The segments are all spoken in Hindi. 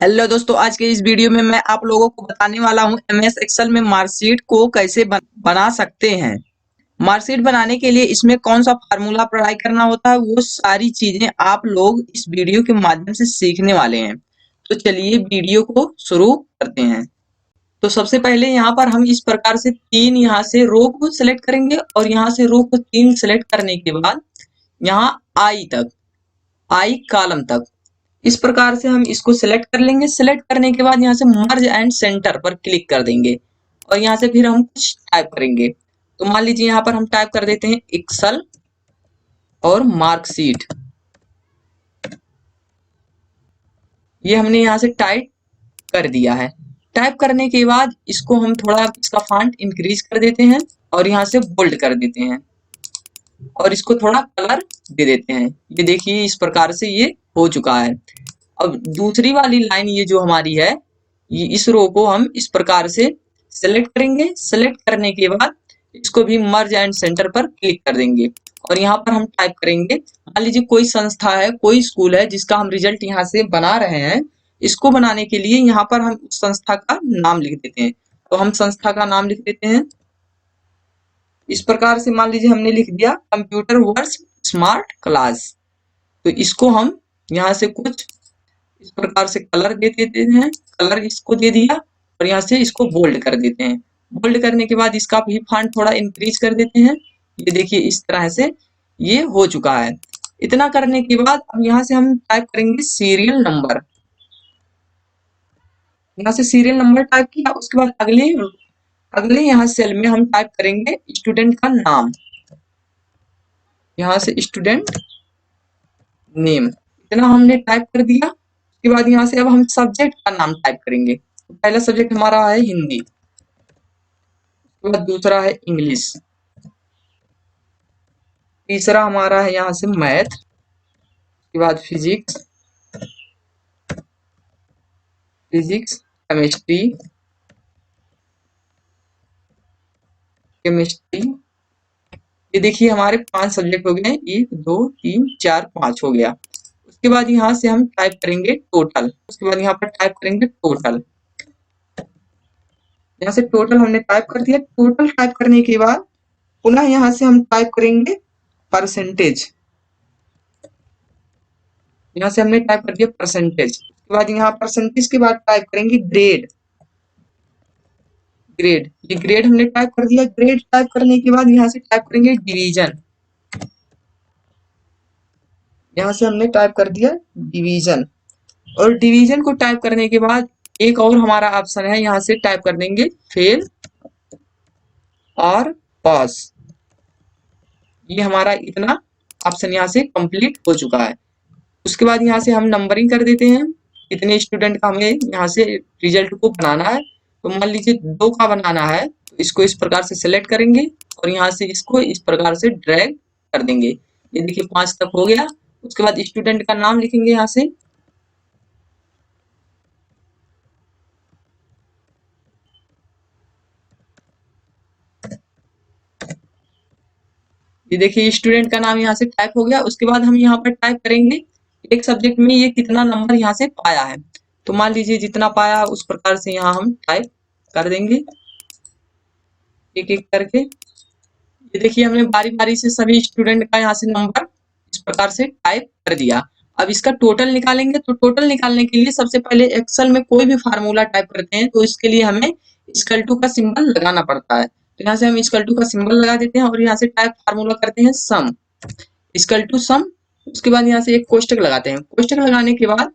हेलो दोस्तों, आज के इस वीडियो में मैं आप लोगों को बताने वाला हूं एमएस एक्सेल में मार्कशीट को कैसे बना सकते हैं। मार्कशीट बनाने के लिए इसमें कौन सा फार्मूला अप्लाई करना होता है, वो सारी चीजें आप लोग इस वीडियो के माध्यम से सीखने वाले हैं। तो चलिए वीडियो को शुरू करते हैं। तो सबसे पहले यहाँ पर हम इस प्रकार से तीन यहाँ से रो को सिलेक्ट करेंगे और यहाँ से रो को तीन सिलेक्ट करने के बाद यहाँ आई कॉलम तक इस प्रकार से हम इसको सिलेक्ट कर लेंगे। सिलेक्ट करने के बाद यहाँ से मर्ज एंड सेंटर पर क्लिक कर देंगे और यहाँ से फिर हम कुछ टाइप करेंगे। तो मान लीजिए यहाँ पर हम टाइप कर देते हैं एक्सेल और मार्कशीट। ये हमने यहाँ से टाइप कर दिया है। टाइप करने के बाद इसको हम थोड़ा इसका फॉन्ट इंक्रीज कर देते हैं और यहाँ से बोल्ड कर देते हैं और इसको थोड़ा कलर दे देते हैं। ये देखिए इस प्रकार से ये हो चुका है। अब दूसरी वाली लाइन ये जो हमारी है, ये इस रो को हम इस प्रकार से सेलेक्ट करेंगे। सेलेक्ट करने के बाद इसको भी मर्ज एंड सेंटर पर क्लिक कर देंगे और यहाँ पर हम टाइप करेंगे। मान लीजिए कोई संस्था है, कोई स्कूल है जिसका हम रिजल्ट यहाँ से बना रहे हैं। इसको बनाने के लिए यहाँ पर हम उस संस्था का नाम लिख देते हैं। तो हम संस्था का नाम लिख देते हैं इस प्रकार से। मान लीजिए हमने लिख दिया कंप्यूटर वर्क्स स्मार्ट क्लास। तो इसको हम यहाँ से कुछ इस प्रकार से कलर दे देते हैं। कलर इसको दे दिया और यहाँ से इसको बोल्ड कर देते हैं। बोल्ड करने के बाद इसका भी फॉन्ट थोड़ा इंक्रीज कर देते हैं। ये देखिए इस तरह से ये हो चुका है। इतना करने के बाद अब यहाँ से हम टाइप करेंगे सीरियल नंबर। यहाँ से सीरियल नंबर टाइप किया, उसके बाद अगले अगले यहाँ सेल में हम टाइप करेंगे स्टूडेंट का नाम। यहाँ से स्टूडेंट नेम इतना हमने टाइप कर दिया। उसके बाद यहाँ से अब हम सब्जेक्ट का नाम टाइप करेंगे। तो पहला सब्जेक्ट हमारा है हिंदी, उसके बाद दूसरा है इंग्लिश, तीसरा हमारा है यहाँ से मैथ, उसके बाद फिजिक्स, केमिस्ट्री, ये देखिए हमारे 5 सब्जेक्ट हो गए हैं। 1 2 3 4 5 हो गया। उसके बाद यहाँ से हम टाइप करेंगे टोटल। उसके बाद यहाँ पर टाइप करेंगे टोटल। यहाँ से टोटल हमने टाइप कर दिया। टोटल टाइप करने के बाद पुनः यहाँ से हम टाइप करेंगे परसेंटेज। यहाँ से हमने टाइप कर दिया परसेंटेज। उसके बाद यहाँ परसेंटेज के बाद टाइप करेंगे ग्रेड। ग्रेड, ये ग्रेड हमने टाइप कर दिया। ग्रेड टाइप करने के बाद यहाँ से टाइप करेंगे डिवीजन। यहाँ से हमने टाइप कर दिया डिवीजन। और डिवीजन को टाइप करने के बाद एक और हमारा ऑप्शन है, यहाँ से टाइप कर देंगे फेल और पास। ये हमारा इतना ऑप्शन यहाँ से कंप्लीट हो चुका है। उसके बाद यहाँ से हम नंबरिंग कर देते हैं कितने स्टूडेंट का हमें यहाँ से रिजल्ट को बनाना है। तो मान लीजिए 2 का बनाना है, तो इसको इस प्रकार से सिलेक्ट करेंगे और यहाँ से इसको इस प्रकार से ड्रैग कर देंगे। ये देखिए 5 तक हो गया। उसके बाद स्टूडेंट का नाम लिखेंगे यहाँ से। ये देखिए स्टूडेंट का नाम यहाँ से टाइप हो गया। उसके बाद हम यहाँ पर टाइप करेंगे एक सब्जेक्ट में ये कितना नंबर यहाँ से पाया है। तो मान लीजिए जितना पाया उस प्रकार से यहाँ हम टाइप कर देंगे एक एक करके। ये देखिए हमने बारी बारी से सभी स्टूडेंट का यहाँ से नंबर इस प्रकार से टाइप कर दिया। अब इसका टोटल निकालेंगे। तो टोटल निकालने के लिए सबसे पहले एक्सेल में कोई भी फार्मूला टाइप करते हैं तो इसके लिए हमें इक्वल टू का सिंबल लगाना पड़ता है। तो यहाँ से हम इक्वल टू का सिंबल लगा देते हैं और यहाँ से टाइप फार्मूला करते हैं सम, इक्वल टू सम। उसके बाद यहाँ से एक कोष्टक लगाते हैं। कोष्टक लगाने के बाद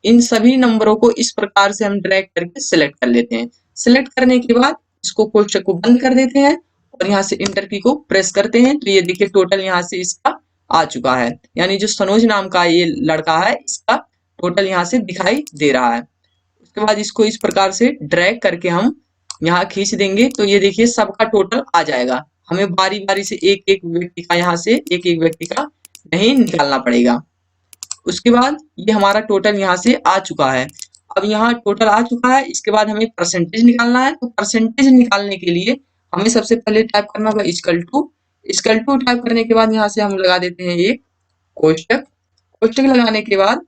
इन सभी नंबरों को इस प्रकार से हम ड्रैग करके सिलेक्ट कर लेते हैं। सिलेक्ट करने के बाद इसको कोष्टक को बंद कर देते हैं और यहाँ से इंटर की को प्रेस करते हैं। तो ये देखिए टोटल यहाँ से इसका आ चुका है। यानी जो सनोज नाम का ये लड़का है इसका टोटल यहाँ से दिखाई दे रहा है। उसके बाद इसको इस प्रकार से ड्रैग करके हम यहाँ खींच देंगे। तो ये देखिए सबका टोटल आ जाएगा। हमें बारी बारी से एक एक व्यक्ति का यहाँ से एक एक व्यक्ति का नहीं निकालना पड़ेगा। उसके बाद ये हमारा टोटल यहाँ से आ चुका है। अब यहाँ टोटल आ चुका है। इसके बाद हमें परसेंटेज निकालना है। तो परसेंटेज निकालने के लिए हमें सबसे पहले टाइप करना होगा इक्वल टू टाइप करने के बाद यहाँ से हम लगा देते हैं एक कोष्टक। कोष्टक लगाने के बाद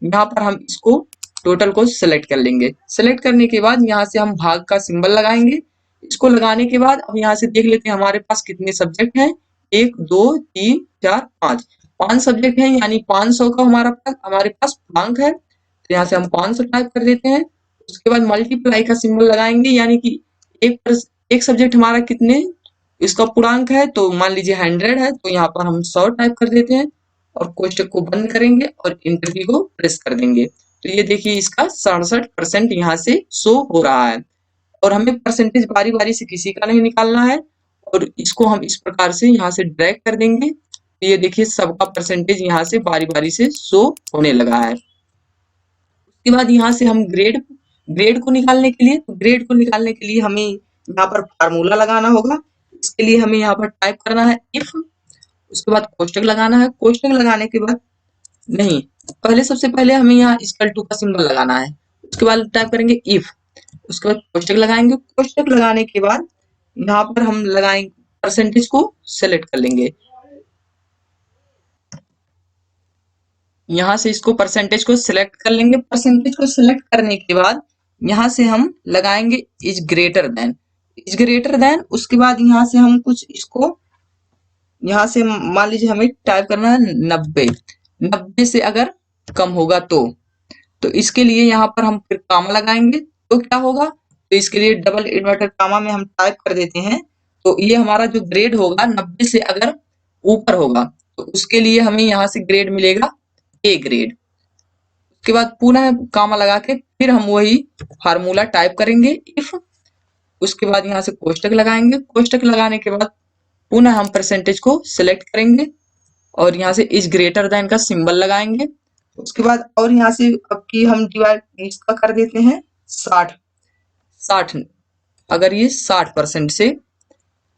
यहाँ पर हम इसको टोटल को सिलेक्ट कर लेंगे। सिलेक्ट करने के बाद यहाँ से हम भाग का सिंबल लगाएंगे। इसको लगाने के बाद अब यहाँ से देख लेते हैं हमारे पास कितने सब्जेक्ट हैं। 1 2 3 4 5 5 सब्जेक्ट हैं, यानी 500 का हमारे पास पूर्णांक है। तो यहाँ से हम 500 टाइप कर देते हैं। उसके बाद मल्टीप्लाई का सिंबल लगाएंगे, यानी कि एक सब्जेक्ट हमारा कितने इसका पूर्णांक है, तो मान लीजिए 100 है, तो यहाँ पर हम 100 टाइप कर देते हैं और कोष्टक को बंद करेंगे और इंटर की को प्रेस कर देंगे। तो ये देखिए इसका 67% यहाँ से शो हो रहा है। और हमें परसेंटेज बारी बारी से किसी का नहीं निकालना है, और इसको हम इस प्रकार से यहाँ से ड्रैग कर देंगे। तो ये देखिए सबका परसेंटेज यहाँ से बारी बारी से शो होने लगा है। उसके बाद यहाँ से हम ग्रेड को निकालने के लिए, हमें यहाँ पर फार्मूला लगाना होगा। इसके लिए हमें यहाँ पर टाइप करना है इफ, उसके बाद कोष्टक लगाना है। कोष्टक लगाने के बाद नहीं, सबसे पहले हमें यहाँ इक्वल टू का सिंबल लगाना है। उसके बाद टाइप करेंगे इफ, उसके बाद कोष्टक लगाएंगे। कोष्टक लगाने के बाद यहाँ पर हम लगाएंगे परसेंटेज को सेलेक्ट कर लेंगे। यहाँ से इसको परसेंटेज को सिलेक्ट कर लेंगे। परसेंटेज को सिलेक्ट करने के बाद यहाँ से हम लगाएंगे इज ग्रेटर देन। उसके बाद यहाँ से हम कुछ इसको यहाँ से मान लीजिए हमें टाइप करना है 90 से अगर कम होगा तो इसके लिए यहाँ पर हम फिर कामा लगाएंगे। तो क्या होगा, तो इसके लिए डबल इन्वर्टेड कामा में हम टाइप कर देते हैं। तो ये हमारा जो ग्रेड होगा 90 से अगर ऊपर होगा तो उसके लिए हमें यहाँ से ग्रेड मिलेगा ए ग्रेड। उसके बाद पुनः कामा लगा के फिर हम वही फार्मूला टाइप करेंगे इफ। उसके बाद यहाँ से कोष्टक लगाएंगे। कोष्टक लगाने के बाद पुनः हम परसेंटेज को सिलेक्ट करेंगे और यहाँ से इज ग्रेटर देन का सिंबल लगाएंगे। उसके बाद और यहाँ से अब की हम डिवाइड इसका कर देते हैं 60। अगर ये 60% से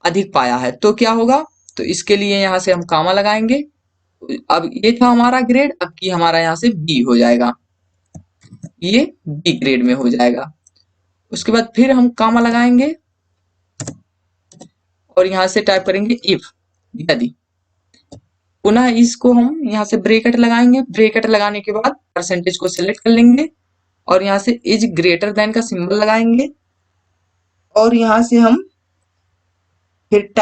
अधिक पाया है तो क्या होगा, तो इसके लिए यहाँ से हम कामा लगाएंगे। अब ये था हमारा ग्रेड, अब की हमारा यहाँ से बी हो जाएगा, ये बी ग्रेड में हो जाएगा। उसके बाद फिर हम कामा लगाएंगे और यहाँ से टाइप करेंगे इफ, यदि। पुनः इसको हम यहाँ से ब्रैकेट लगाएंगे। ब्रैकेट लगाने के बाद परसेंटेज को सिलेक्ट कर लेंगे और यहाँ से इज ग्रेटर देन का सिंबल लगाएंगे और यहाँ से हम फिर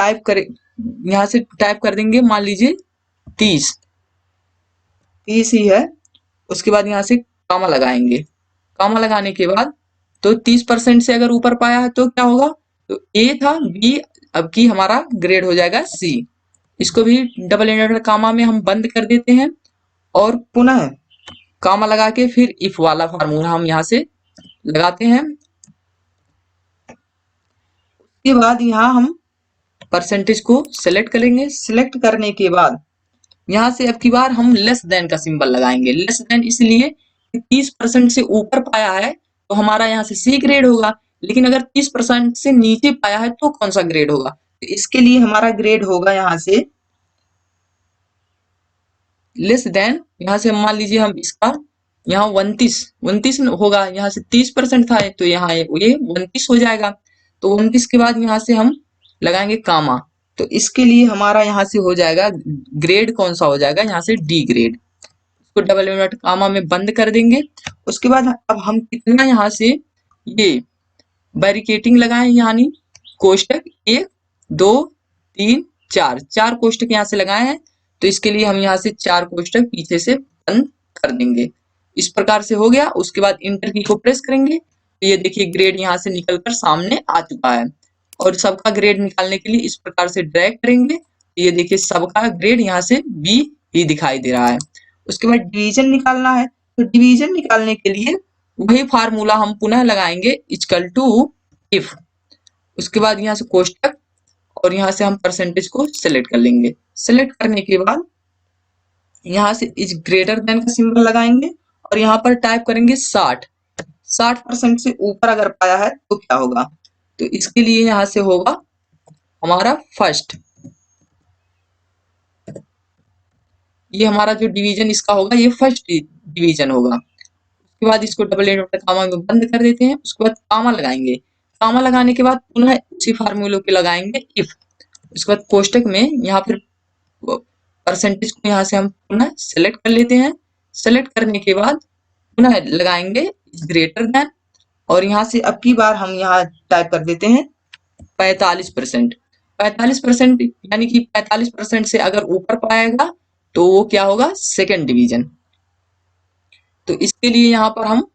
यहाँ से टाइप कर देंगे, मान लीजिए 30 ही है। उसके बाद यहाँ से कामा लगाएंगे। कामा लगाने के बाद तो 30% से अगर ऊपर पाया है तो क्या होगा, तो ए था, बी, अब की हमारा ग्रेड हो जाएगा सी। इसको भी डबल इन्वर्टेड कामा में हम बंद कर देते हैं और पुनः कामा लगा के फिर इफ वाला फार्मूला हम यहाँ से लगाते हैं। उसके बाद यहाँ हम परसेंटेज को सिलेक्ट करेंगे। सिलेक्ट करने के बाद यहाँ से अब की बार हम लेस देन का सिंबल लगाएंगे। लेस देन इसलिए कि 30% से ऊपर पाया है तो हमारा यहाँ से सी ग्रेड होगा, लेकिन अगर 30% से नीचे पाया है तो कौन सा ग्रेड होगा, तो इसके लिए हमारा ग्रेड होगा यहाँ से लेस देन। यहाँ से मान लीजिए हम इसका यहाँ 29 होगा, यहाँ से 30% था तो यहाँ ये 29 हो जाएगा। तो 29 के बाद यहाँ से हम लगाएंगे कामा, तो इसके लिए हमारा यहाँ से हो जाएगा ग्रेड कौन सा हो जाएगा, यहाँ से डी ग्रेड। इसको डबल इन्वर्टेड कामा में बंद कर देंगे। उसके बाद अब हम कितना यहाँ से ये बैरिकेटिंग लगाएं, यानी कोष्टक 1 2 3 4 कोष्टक यहाँ से लगाए हैं। तो इसके लिए हम यहाँ से 4 कोष्टक पीछे से बंद कर देंगे। इस प्रकार से हो गया। उसके बाद इंटर की को प्रेस करेंगे तो ये देखिए ग्रेड यहाँ से निकलकर सामने आ चुका है। और सबका ग्रेड निकालने के लिए इस प्रकार से ड्रैग करेंगे तो ये देखिए सबका ग्रेड यहाँ से बी ही दिखाई दे रहा है। उसके बाद डिवीजन निकालना है, तो डिवीजन निकालने के लिए वही फार्मूला हम पुनः लगाएंगे इक्वल टू इफ। उसके बाद यहाँ से कोष्टक और यहाँ से हम परसेंटेज को सिलेक्ट कर लेंगे। सिलेक्ट करने के बाद यहाँ से इज ग्रेटर देन का सिंबल लगाएंगे और यहाँ पर टाइप करेंगे 60% से ऊपर अगर पाया है तो क्या होगा, तो इसके लिए यहाँ से होगा हमारा फर्स्ट, ये हमारा जो डिवीजन इसका होगा ये फर्स्ट डिवीजन होगा। उसके बाद इसको डबल इन्वर्टेड कामा में बंद कर देते हैं। उसके बाद कामा लगाएंगे। कामा लगाने के बाद पुनः उसी फार्मूले के लगाएंगे इफ। उसके बाद कोष्टक में यहाँ फिर परसेंटेज को यहाँ से हम पुनः सेलेक्ट कर लेते हैं। सेलेक्ट करने के बाद पुनः लगाएंगे ग्रेटर देन, और यहाँ से अब की बार हम यहाँ टाइप कर देते हैं 45%। 45% यानी कि 45% से अगर ऊपर पाएगा तो वो क्या होगा, सेकंड डिवीजन। तो इसके लिए यहाँ पर हम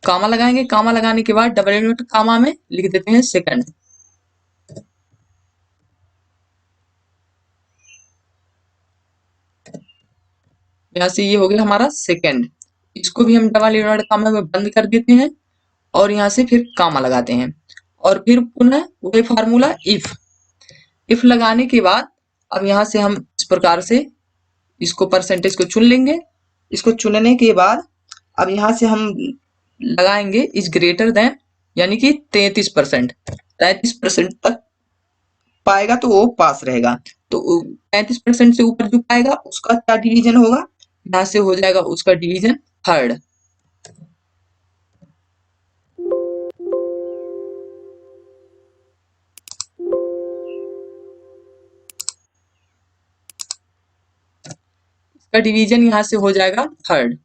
कामा लगाएंगे, कामा लगाने के बाद डबल इनवर्टेड कामा में लिख देते हैं सेकंड। यहाँ से ये हो गया हमारा सेकंड, इसको भी हम डबल इनवर्टेड कामा में बंद कर देते हैं और यहाँ से फिर कामा लगाते हैं और फिर पुनः वही फार्मूला इफ लगाने के बाद अब यहाँ से हम इस प्रकार से इसको परसेंटेज को चुन लेंगे। इसको चुनने के बाद अब यहाँ से हम लगाएंगे इज ग्रेटर देन, यानी कि 33%। 33% तक पाएगा तो वो पास रहेगा। तो 33% से ऊपर जो पाएगा उसका क्या डिवीजन होगा, यहाँ से हो जाएगा उसका डिवीजन थर्ड। इसका डिवीजन यहाँ से हो जाएगा थर्ड,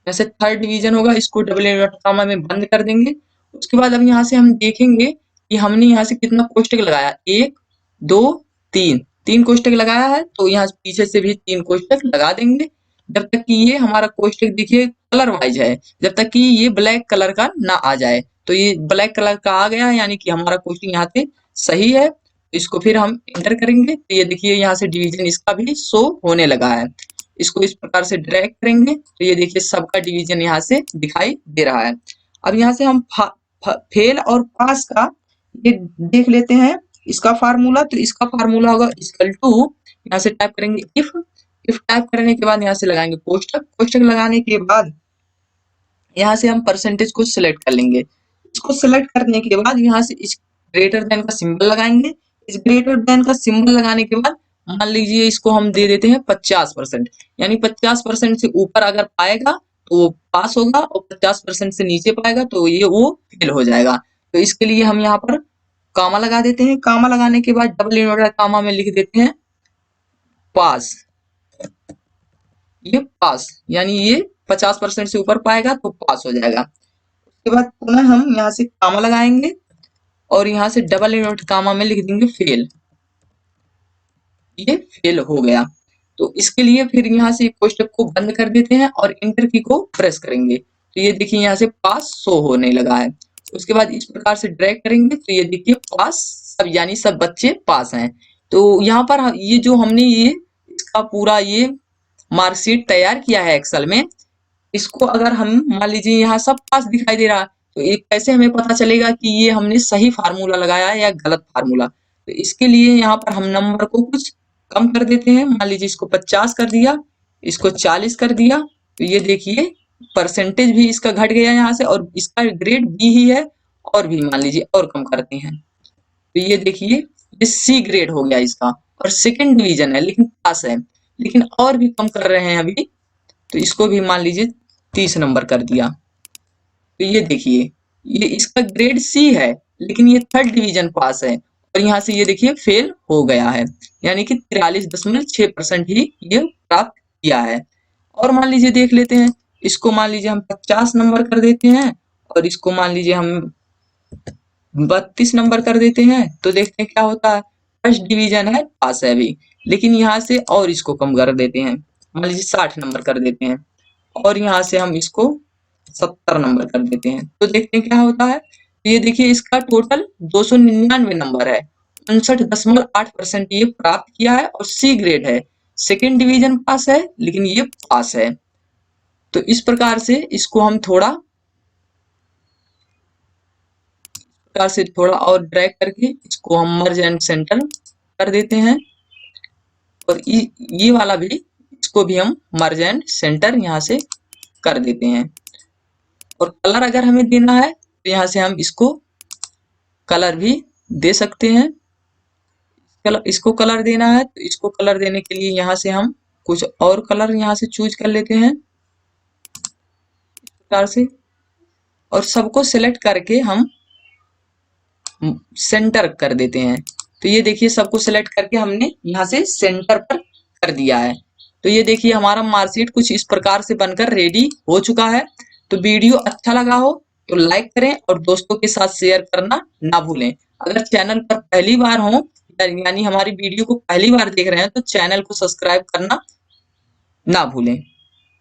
जैसे थर्ड डिवीजन होगा। इसको डबल इनवर्टेड कामा में बंद कर देंगे। उसके बाद अब यहाँ से हम देखेंगे कि हमने यहाँ से कितना कोष्टक लगाया, 1 2 3, 3 कोष्टक लगाया है तो यहाँ पीछे से भी 3 कोष्टक लगा देंगे जब तक कि ये हमारा कोष्टक देखिए कलर वाइज है, जब तक कि ये ब्लैक कलर का ना आ जाए। तो ये ब्लैक कलर का आ गया है यानी कि हमारा कोष्टक यहाँ पे सही है। इसको फिर हम एंटर करेंगे तो ये देखिए यहाँ से डिवीजन इसका भी शो होने लगा है। इसको इस प्रकार से ड्रैग करेंगे तो ये देखिए सबका डिवीजन यहाँ से दिखाई दे रहा है। अब यहाँ से हम फेल और पास का ये देख लेते हैं इसका फार्मूला। तो इसका फार्मूला होगा इक्वल टू, यहाँ से टाइप करेंगे इफ टाइप करने के बाद यहाँ से लगाएंगे कोष्टक। कोष्टक लगाने के बाद यहाँ से हम परसेंटेज को सिलेक्ट कर लेंगे। इसको सिलेक्ट करने के बाद यहाँ से इस ग्रेटर देन का सिंबल लगाएंगे। इस ग्रेटर देन का सिंबल लगाने के बाद मान लीजिए इसको हम दे देते हैं 50%, यानी 50% से ऊपर अगर पाएगा तो वो पास होगा और 50% से नीचे पाएगा तो ये वो फेल हो जाएगा। तो इसके लिए हम यहाँ पर कामा लगा देते हैं। कामा लगाने के बाद डबल इनवर्टेड कामा में लिख देते हैं पास। ये पास यानी ये 50% से ऊपर पाएगा तो पास हो जाएगा। उसके बाद पुनः हम यहाँ से कामा लगाएंगे और यहाँ से डबल इनवर्टेड कामा में लिख देंगे फेल। ये फेल हो गया। तो इसके लिए फिर यहाँ से कोष्टक को बंद कर देते हैं और इंटर की को प्रेस करेंगे तो ये देखिए यहाँ से पास शो होने लगा है। उसके बाद इस प्रकार से ड्रैग करेंगे तो ये देखिए पास सब, यानी सब बच्चे पास हैं। तो यहाँ पर ये जो हमने ये इसका पूरा ये मार्कशीट तैयार किया है एक्सेल में, इसको अगर हम मान लीजिए यहाँ सब पास दिखाई दे रहा है तो ये कैसे हमें पता चलेगा कि ये हमने सही फार्मूला लगाया है या गलत फार्मूला। तो इसके लिए यहाँ पर हम नंबर को कुछ कम कर देते हैं। मान लीजिए इसको 50 कर दिया, इसको 40 कर दिया तो ये देखिए परसेंटेज भी इसका घट गया यहाँ से और इसका ग्रेड बी ही है। और भी मान लीजिए और कम करते हैं तो ये देखिए ये सी ग्रेड हो गया इसका और सेकंड डिवीजन है लेकिन पास है, लेकिन और भी कम कर रहे हैं अभी तो इसको भी मान लीजिए 30 नंबर कर दिया। तो ये देखिए ये इसका ग्रेड सी है लेकिन ये थर्ड डिवीजन पास है और यहाँ से ये देखिए फेल हो गया है, यानी कि 43.6% ही ये प्राप्त किया है। और मान लीजिए देख लेते हैं, इसको मान लीजिए हम 50 नंबर कर देते हैं और इसको मान लीजिए हम 32 नंबर कर देते हैं तो देखते हैं क्या होता है। फर्स्ट डिवीजन है, पास है अभी, लेकिन यहाँ से और इसको कम कर देते हैं, मान लीजिए 60 नंबर कर देते हैं और यहाँ से हम इसको 70 नंबर कर देते हैं तो देखते हैं क्या होता है। ये देखिए इसका टोटल 299 नंबर है, 59.8% ये प्राप्त किया है और सी ग्रेड है, सेकेंड डिवीजन पास है लेकिन ये पास है। तो इस प्रकार से इसको हम थोड़ा और ड्रैग करके इसको हम मर्ज एंड सेंटर कर देते हैं और ये वाला भी, इसको भी हम मर्ज एंड सेंटर यहाँ से कर देते हैं। और कलर अगर हमें देना है तो यहाँ से हम इसको कलर भी दे सकते हैं। इसको कलर देना है तो इसको कलर देने के लिए यहाँ से हम कुछ और कलर यहाँ से चूज कर लेते हैं इस प्रकार से और सबको सिलेक्ट करके हम सेंटर कर देते हैं। तो ये देखिए सबको सिलेक्ट करके हमने यहाँ से सेंटर पर कर दिया है। तो ये देखिए हमारा मार्कशीट कुछ इस प्रकार से बनकर रेडी हो चुका है। तो वीडियो अच्छा लगा हो तो लाइक करें और दोस्तों के साथ शेयर करना ना भूलें। अगर चैनल पर पहली बार हो यानी हमारी वीडियो को पहली बार देख रहे हैं तो चैनल को सब्सक्राइब करना ना भूलें।